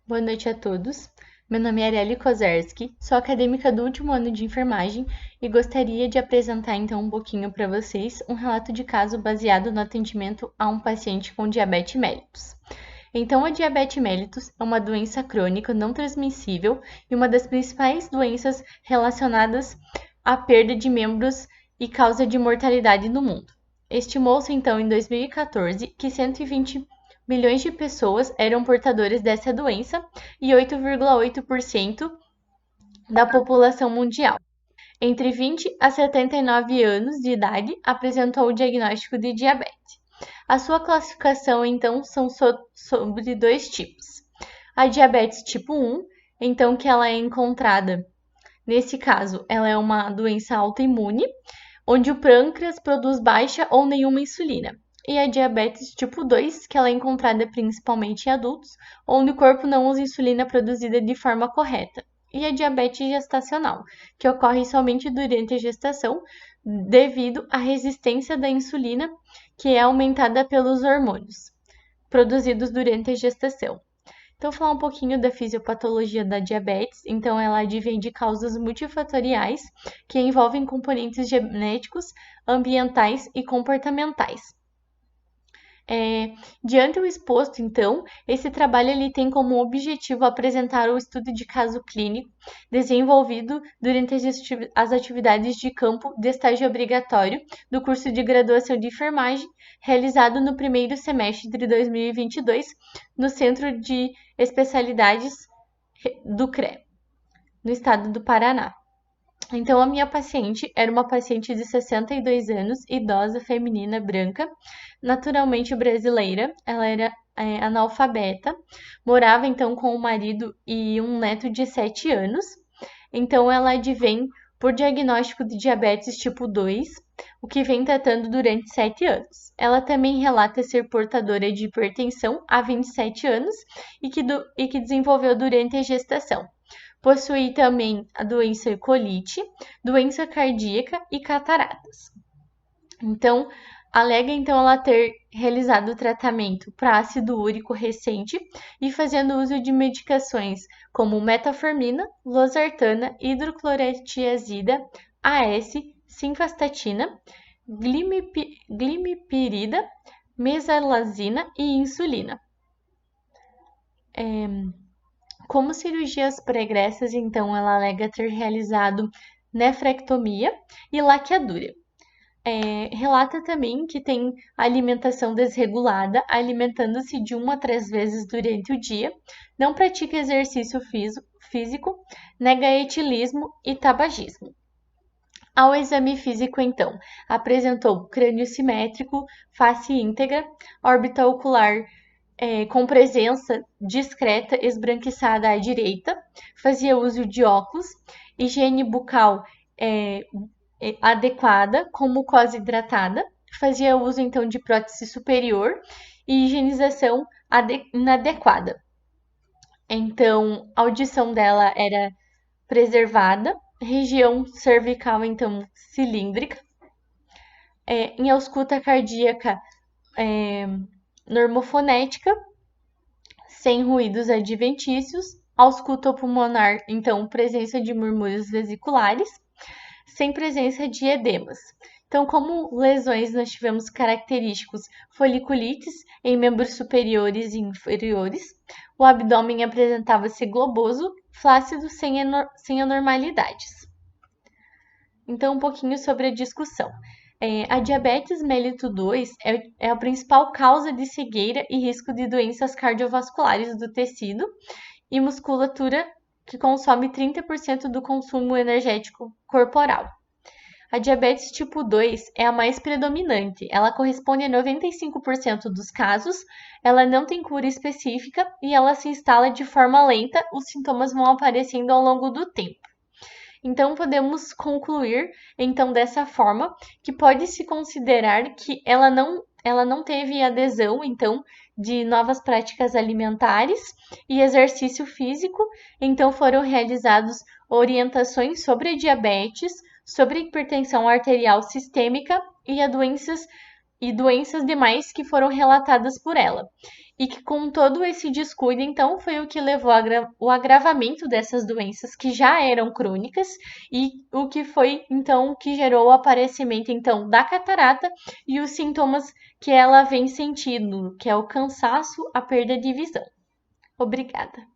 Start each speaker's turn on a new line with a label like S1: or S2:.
S1: Boa noite a todos. Meu nome é Arielle Kozerski, sou acadêmica do último ano de enfermagem e gostaria de apresentar então um pouquinho para vocês um relato de caso baseado no atendimento a um paciente com diabetes mellitus. Então, a diabetes mellitus é uma doença crônica não transmissível e uma das principais doenças relacionadas à perda de membros e causa de mortalidade no mundo. Estimou-se então em 2014 que 120 milhões de pessoas eram portadoras dessa doença e 8,8% da população mundial. Entre 20 a 79 anos de idade apresentou o diagnóstico de diabetes. A sua classificação, então, são sobre dois tipos. A diabetes tipo 1, então, que ela é encontrada, nesse caso, ela é uma doença autoimune, onde o pâncreas produz baixa ou nenhuma insulina. E a diabetes tipo 2, que ela é encontrada principalmente em adultos, onde o corpo não usa insulina produzida de forma correta. E a diabetes gestacional, que ocorre somente durante a gestação, devido à resistência da insulina, que é aumentada pelos hormônios produzidos durante a gestação. Então, falar um pouquinho da fisiopatologia da diabetes. Então, ela advém de causas multifatoriais que envolvem componentes genéticos, ambientais e comportamentais. Diante do exposto, então, esse trabalho ele tem como objetivo apresentar o estudo de caso clínico desenvolvido durante as atividades de campo de estágio obrigatório do curso de graduação de enfermagem, realizado no primeiro semestre de 2022 no Centro de Especialidades do CRE, no estado do Paraná. Então, a minha paciente era uma paciente de 62 anos, idosa, feminina, branca, naturalmente brasileira. Ela era analfabeta, morava então com o marido e um neto de 7 anos. Então, ela advém por diagnóstico de diabetes tipo 2, o que vem tratando durante 7 anos. Ela também relata ser portadora de hipertensão há 27 anos e que desenvolveu durante a gestação. Possui também a doença colite, doença cardíaca e cataratas. Então, alega então ela ter realizado o tratamento para ácido úrico recente e fazendo uso de medicações como metformina, losartana, hidroclorotiazida, AS, simvastatina, glimepirida, mesalazina e insulina. Como cirurgias pregressas, então, ela alega ter realizado nefrectomia e laqueadura. Relata também que tem alimentação desregulada, alimentando-se de 1 a 3 vezes durante o dia, não pratica exercício físico, nega etilismo e tabagismo. Ao exame físico, então, apresentou crânio simétrico, face íntegra, órbita ocular com presença discreta esbranquiçada à direita, fazia uso de óculos, higiene bucal adequada, com mucosa hidratada, fazia uso então de prótese superior e higienização inadequada. Então, a audição dela era preservada, região cervical então cilíndrica, em ausculta cardíaca normofonética, sem ruídos adventícios, ausculta pulmonar, então presença de murmúrios vesiculares, sem presença de edemas. Então, como lesões, nós tivemos característicos foliculites em membros superiores e inferiores, o abdômen apresentava-se globoso, flácido, sem anormalidades. Então, um pouquinho sobre a discussão. A diabetes mellitus 2 é a principal causa de cegueira e risco de doenças cardiovasculares do tecido e musculatura, que consome 30% do consumo energético corporal. A diabetes tipo 2 é a mais predominante, ela corresponde a 95% dos casos, ela não tem cura específica e ela se instala de forma lenta, os sintomas vão aparecendo ao longo do tempo. Então, podemos concluir, então, dessa forma, que pode-se considerar que ela não teve adesão, então, de novas práticas alimentares e exercício físico, então foram realizadas orientações sobre a diabetes, sobre a hipertensão arterial sistêmica e a doenças e doenças demais que foram relatadas por ela. E que com todo esse descuido, então, foi o que levou ao agravamento dessas doenças que já eram crônicas e o que foi, então, o que gerou o aparecimento, então, da catarata e os sintomas que ela vem sentindo, que é o cansaço, a perda de visão. Obrigada.